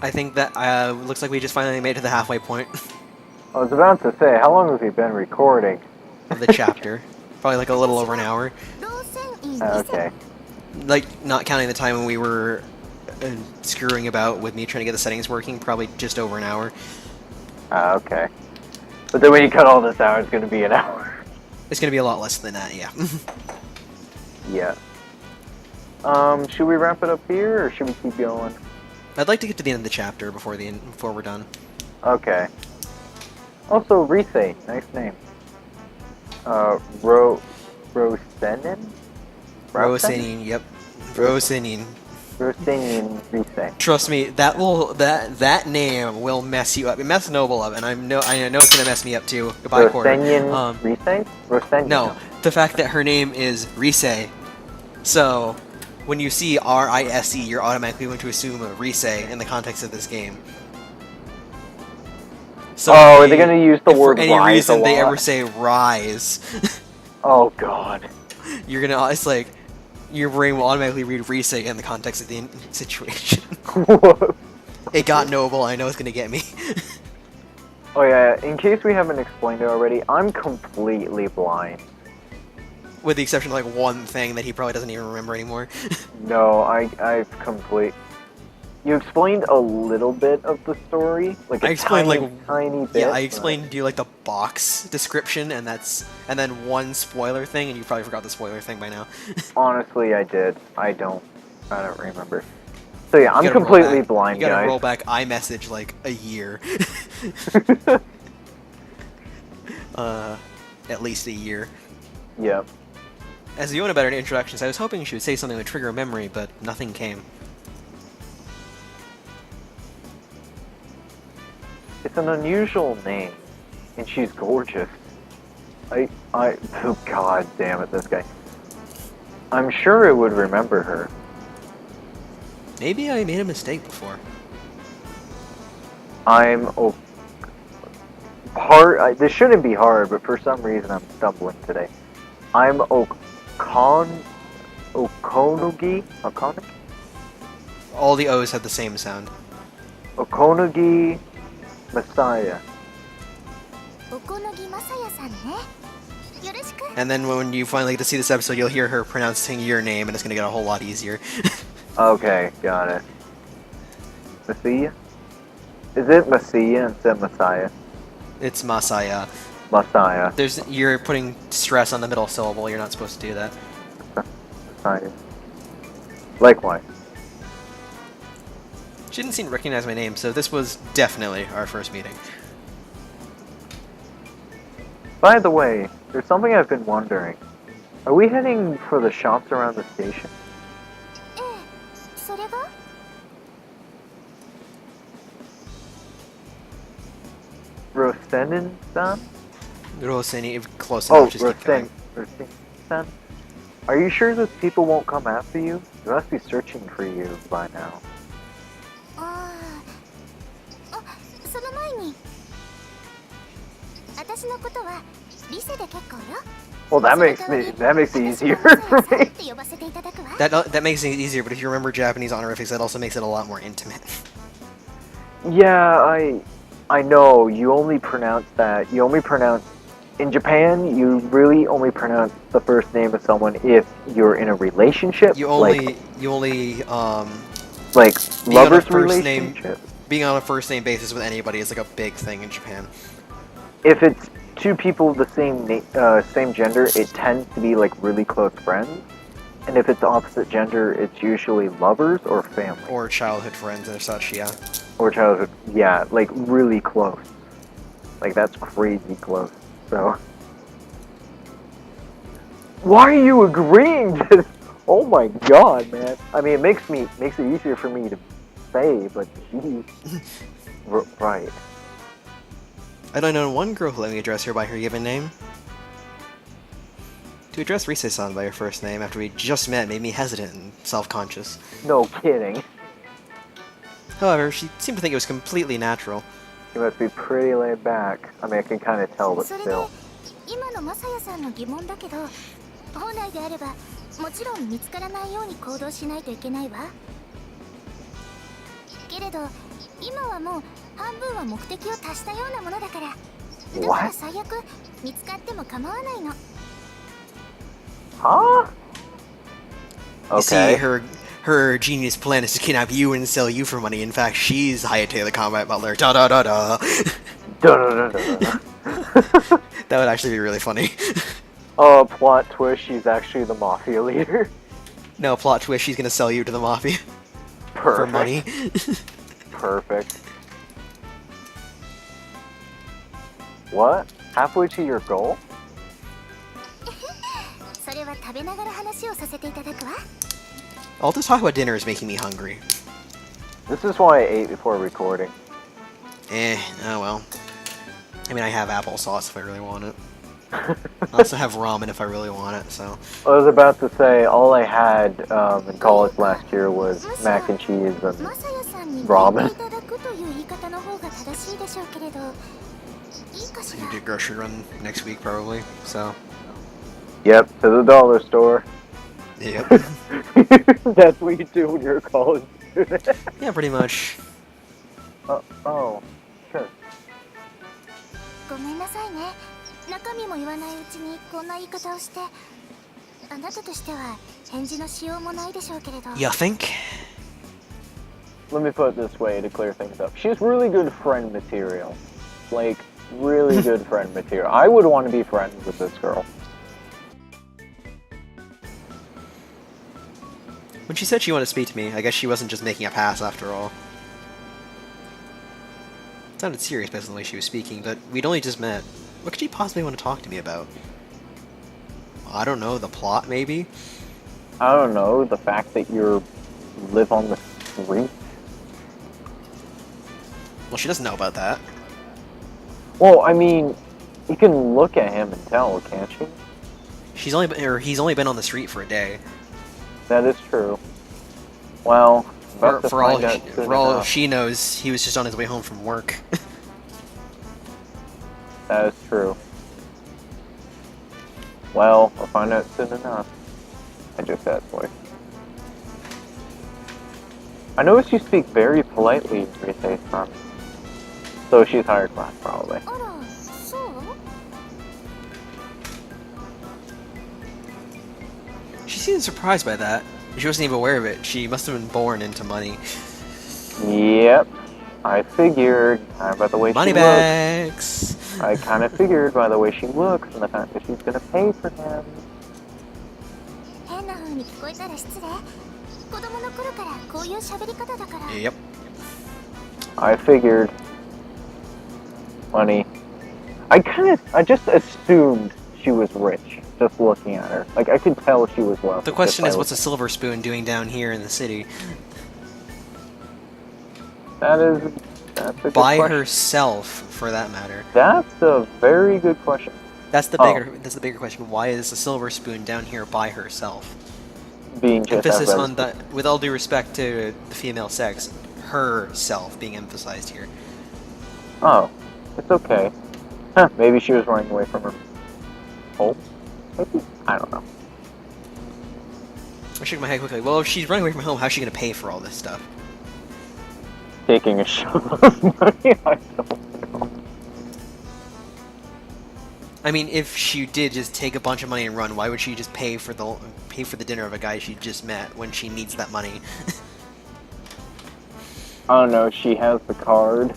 I think that looks like we just finally made it to the halfway point I was about to say, how long have we been recording? of the chapter. Probably like a little over an hour. Okay. Like, not counting the time when we were screwing about with me trying to get the settings working, probably just over an hour. Okay. But then when you cut all this out, it's going to be an hour. It's going to be a lot less than that, yeah. Yeah. Should we wrap it up here, or should we keep going? I'd like to get to the end of the chapter before we're done. Okay. Also, Rise, nice name. Rosenin? Rosenin, yep. Rosenin. Rosenin Rise. Trust me, that name will mess you up. It messed Noble up, and I know it's gonna mess me up too. Goodbye, Quarter. Rise? Rosenian? No, the fact that her name is Rise. So, when you see R-I-S-E, you're automatically going to assume a Rise in the context of this game. So are they going to use the word rise? For any reason they ever say rise, oh god. you're gonna, it's like, your brain will automatically read Rise in the context of the situation. It got Noble, I know it's gonna get me. Oh yeah, in case we haven't explained it already, I'm completely blind. With the exception of like one thing that he probably doesn't even remember anymore. No, I've You explained a little bit of the story, like a tiny bit. Yeah, I explained to you like the box description, and then one spoiler thing, and you probably forgot the spoiler thing by now. Honestly, I did. I don't remember. So yeah, I'm completely blind, guys. You gotta guys. roll back iMessage like a year. At least a year. Yep. As you want a better introductions, I was hoping she would say something that would trigger a memory, but nothing came. It's an unusual name, and she's gorgeous. Oh god damn it, this guy. I'm sure it would remember her. Maybe I made a mistake before. This shouldn't be hard, but for some reason I'm stumbling today. I'm Okonogi? All the O's have the same sound. Okonogi Messiah. And then when you finally get to see this episode, you'll hear her pronouncing your name, and it's gonna get a whole lot easier. Okay, got it. Messiah? Is it Messiah instead of Messiah? It's Masaya. Messiah. You're putting stress on the middle syllable. You're not supposed to do that. Messiah. Likewise. She didn't seem to recognize my name, so this was definitely our first meeting. By the way, there's something I've been wondering. Are we heading for the shops around the station? Rosenin-san? Roseni, close enough, just keep going. Rosenin-san? Are you sure those people won't come after you? They must be searching for you by now. Well, that makes it easier for me. That makes it easier, but if you remember Japanese honorifics, that also makes it a lot more intimate. Yeah, I know. You only pronounce that. In Japan, you really only pronounce the first name of someone if you're in a relationship. You only like lovers relationship. Being on a first name basis with anybody is like a big thing in Japan. If it's two people of the same gender, it tends to be like really close friends. And if it's opposite gender, it's usually lovers or family. Or childhood friends or such, yeah. Or childhood, yeah, like really close. Like that's crazy close. So, why are you agreeing to this? Oh my god, man. I mean, it makes it easier for me to say, but geez. Right. I don't know one girl who let me address her by her given name. To address Rise-san by her first name after we just met made me hesitant and self-conscious. No kidding. However, she seemed to think it was completely natural. She must be pretty laid back. I mean, I can kind of tell, but still. 今はもう半分は目的を達したようなものだから。だから What? 最悪見つかっても構わないの。 Huh? You see, Okay. her genius plan is to kidnap you and sell you for money. In fact, she's Hayate the combat butler. Da da da da. Da-da-da-da-da. That would actually be really funny. Plot twist, she's actually the mafia leader. No, plot twist, she's gonna sell you to the mafia. Perfect. For money. Perfect. What? Halfway to your goal? それは食べながら話をさせていただくわ。 All this talk about dinner is making me hungry. This is why I ate before recording. Oh well. I mean, I have applesauce if I really want it. I also have ramen if I really want it, so... I was about to say, all I had in college last year was mac and cheese and マサヤさんに聞いて ramen. いただくという言い方の方が正しいでしょうけれど、いいかし I ら。 need to do a grocery run next week, probably, so... Yep, to the dollar store. Yep. That's what you do when you're a college student. Yeah, pretty much. Oh, sure. ごめんなさいね。中身も言わないうちにこんな言い方をして、あなたとしては返事のしようもないでしょうけれど。 You think? Let me put it this way to clear things up. She's really good friend material. Like, really good friend material. I would want to be friends with this girl. When she said she wanted to speak to me, I guess she wasn't just making a pass after all. It sounded serious based on the way she was speaking, but we'd only just met. What could she possibly want to talk to me about? I don't know, the plot, maybe? I don't know, the fact that you live on the street. Well, she doesn't know about that. Well, I mean, you can look at him and tell, can't you? He's only been on the street for a day. That is true. Well, about to For all find out soon for all enough. she knows, he was just on his way home from work. That is true. Well, I'll find out soon enough. I just had voice. I noticed you speak very politely, Rise-san. So she's higher class, probably. あら、そう？ She seemed surprised by that. She wasn't even aware of it. She must have been born into money. Yep. I figured. By the way she looks. MONEYBAGS! I kind of figured by the way she looks and the fact that she's gonna pay for him. 変な風に聞こえたら失礼。子供の頃からこういう喋り方だから。 Yep. I figured. Money. I just assumed she was rich, just looking at her. Like, I could tell she was wealthy. The question just is, by what's a silver spoon doing down here in the city? that's a good By question. herself, for that matter. That's a very good question. That's the bigger question. Why is a silver spoon down here by herself? Being just Emphasis as on the, with all due respect to the female sex, herself being emphasized here. Oh, it's okay. Huh, maybe she was running away from her home? Maybe? I don't know. I shook my head quickly. Well, if she's running away from home, how's she gonna pay for all this stuff? Taking a shot of money? I don't know. I mean, if she did just take a bunch of money and run, why would she just pay for the dinner of a guy she just met when she needs that money? I don't know, she has the card.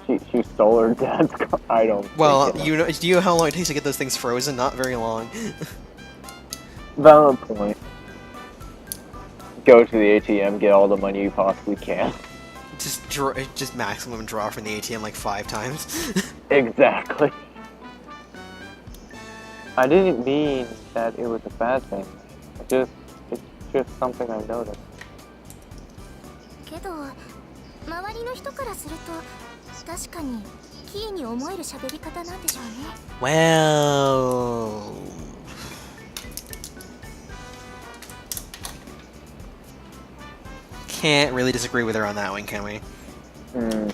She stole her dad's card. I don't Well, think do you know how long it takes to get those things frozen? Not very long. Valid point. Go to the ATM, get all the money you possibly can. Just maximum draw from the ATM like 5 times. Exactly. I didn't mean that it was a bad thing. It's just something I noticed. けど、周りの人からすると確かにキーに思える喋り方なんでしょうね。 Well... Can't really disagree with her on that one, can we? Hmm.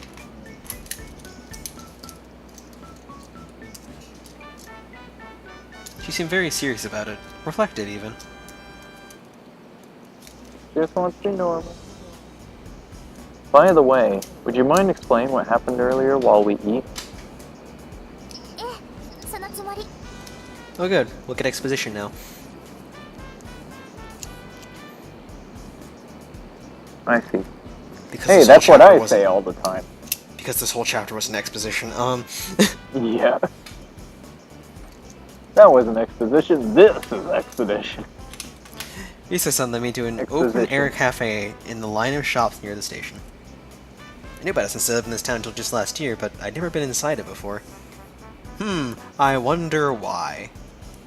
She seemed very serious about it. Reflected, even. Just wants to be normal. By the way, would you mind explaining what happened earlier while we eat? ええ、そのつもり。 Oh, good. We'll get exposition now. I see. Because Hey, this that's whole what chapter I wasn't- say all the time. Because this whole chapter was an exposition. Yeah. That wasn't exposition, this is expedition. Risa-san led me to an Exposition. open-air cafe in the line of shops near the station. I knew about it since I lived in this town until just last year, but I'd never been inside it before. I wonder why.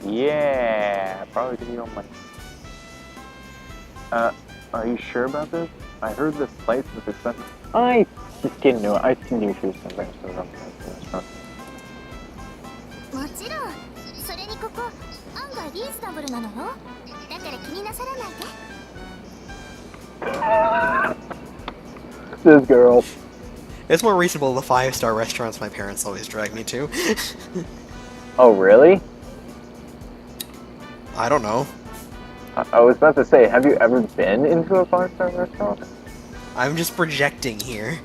Yeah, probably give you no money. Are you sure about this? I heard this place was expensive. I didn't know. I knew she was somewhere. もちろん。それにここ案外リーズナブルなのよ。だから気になさらないで。 This girl. It's more reasonable than the 5-star restaurants my parents always drag me to. Oh, really? I don't know. I was about to say, have you ever been into a 5-star restaurant? I'm just projecting here.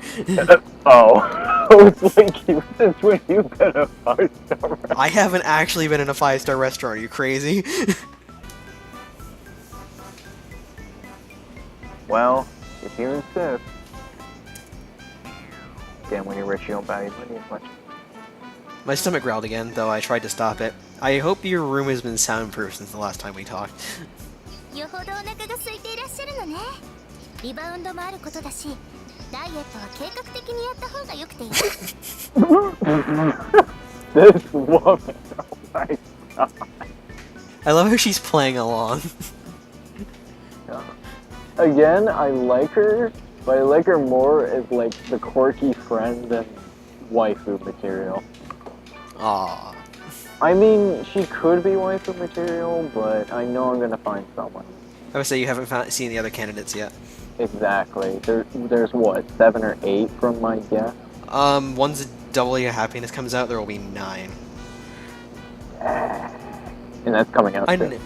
Oh. I was like, since when you've been a 5-star restaurant? I haven't actually been in a 5-star restaurant. Are you crazy? Well, if you insist. Again, when you're rich, you don't value money as much. My stomach growled again, though I tried to stop it. I hope your room has been soundproof since the last time we talked. よほどお腹が空いていらっしゃるのね。リバウンドもあることだし、ダイエットは計画的にやった方がよくていい。 This woman, oh my god. I love how she's playing along. Again, I like her, but I like her more as like the quirky friend than waifu material. Aww. I mean, she could be waifu material, but I know I'm gonna find someone. I would say you haven't seen the other candidates yet. Exactly. There's what, 7 or 8 from my guess? Once Double Your Happiness comes out, there will be 9. And that's coming out soon.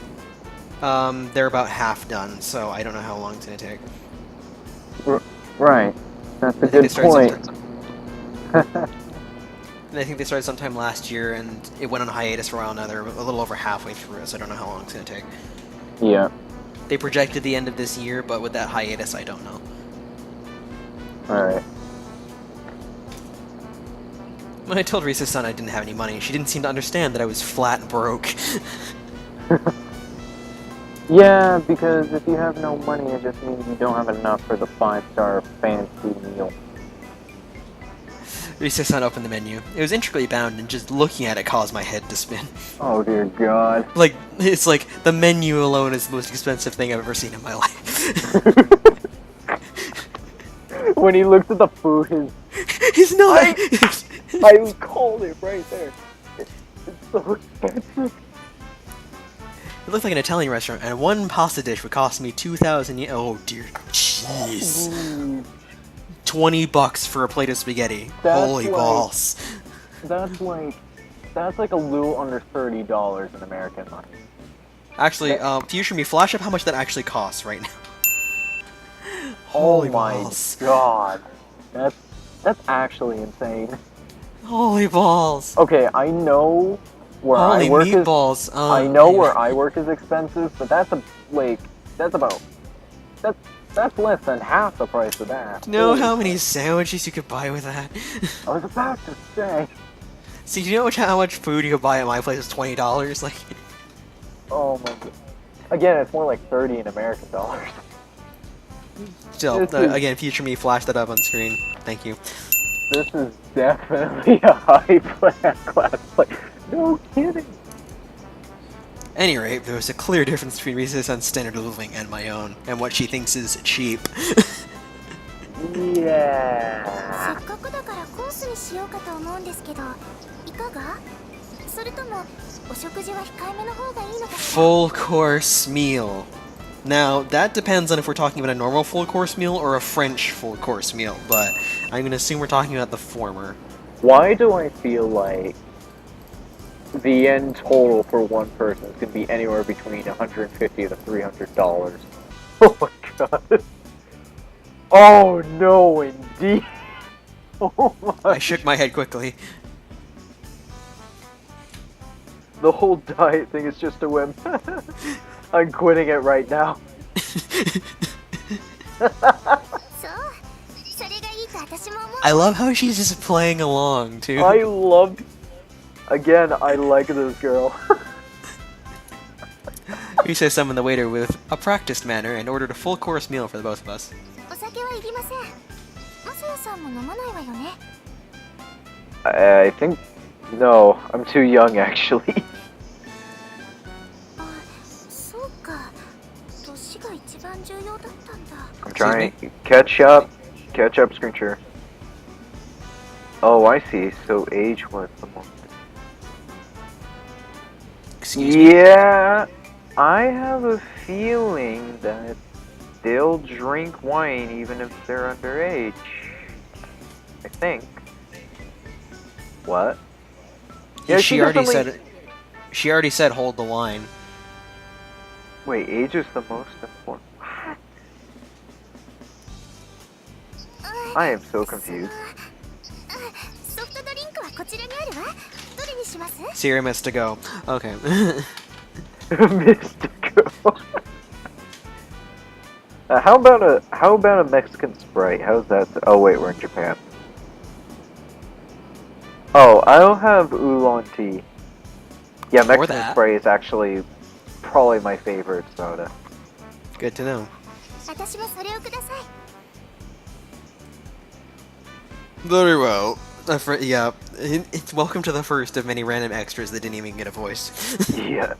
They're about half done, so I don't know how long it's gonna take. Right. That's a I think good they started point. And I think they started sometime last year, and it went on hiatus for a while. Now they're a little over halfway through it, so I don't know how long it's gonna take. Yeah. They projected the end of this year, but with that hiatus, I don't know. Alright. When I told Risa's son I didn't have any money, she didn't seem to understand that I was flat broke. Yeah, because if you have no money, it just means you don't have enough for the 5-star fancy meal. Risa's son opened the menu. It was intricately bound, and just looking at it caused my head to spin. Oh dear god. Like, it's like, the menu alone is the most expensive thing I've ever seen in my life. When he looks at the food, He's not! I called it right there. It's so expensive. It looked like an Italian restaurant, and one pasta dish would cost me 2,000 yen. Oh dear, jeez. Ooh, 20 bucks for a plate of spaghetti. That's Holy like- balls. that's like a little under $30 in American money. Actually, Future Me, flash up how much that actually costs right now. Oh Holy my balls. god. That's actually insane. Holy balls. Okay, I know where Holy I work meatballs. I know where I work is expensive, but that's less than half the price of that. Do you know Holy how many sandwiches you could buy with that? I was about to say. See, do you know how much food you could buy at my place is $20? Like, Oh my god. Again, it's more like 30 in American dollars. still, This is- again, Future Me, flash that up on screen. Thank you. This is definitely a high class play. No kidding. Any rate, there was a clear difference between Risa's standard of living and my own, and what she thinks is cheap. せ Yeah. っかくだからコースにしようかと思うんですけど、いかが？それともお食事は控えめの方がいいのかしら？ Full course meal. Now, that depends on if we're talking about a normal full course meal or a French full course meal, but I'm gonna assume we're talking about the former. Why do I feel like the end total for one person is going to be anywhere between $150 to $300? Oh my god. Oh no, indeed. D. Oh my. I shook my head quickly. The whole diet thing is just a whim. I'm quitting it right now. そうそれがいいと私も思う I love how she's just playing along, too. I love. Again, I like this girl. You say summon the waiter with a practiced manner and ordered a full course meal for the both of us. お酒はいりませんマサヤさんも飲まないわよね I think. No, I'm too young actually. あそうか年が一番重要だったんだ I'm trying. Catch up. Catch up, Screenshare. Oh, I see. So age was the most. Excuse me. Yeah, I have a feeling that they'll drink wine even if they're underage. I think. What? Yeah, she already definitely- said it. She already said hold the line. Wait, age is the most important. I am so confused. ソフトドリンクはこちらにあるわどれにします Sierra missed to go. Okay. Mystical. How about a Mexican Sprite? How's that? Oh wait, we're in Japan. Oh, I'll have oolong tea. Yeah, Or Mexican that. Sprite is actually probably my favorite soda. Good to know. 私もそれをください Very well. Yeah, it's welcome to the first of many random extras that didn't even get a voice. Yeah.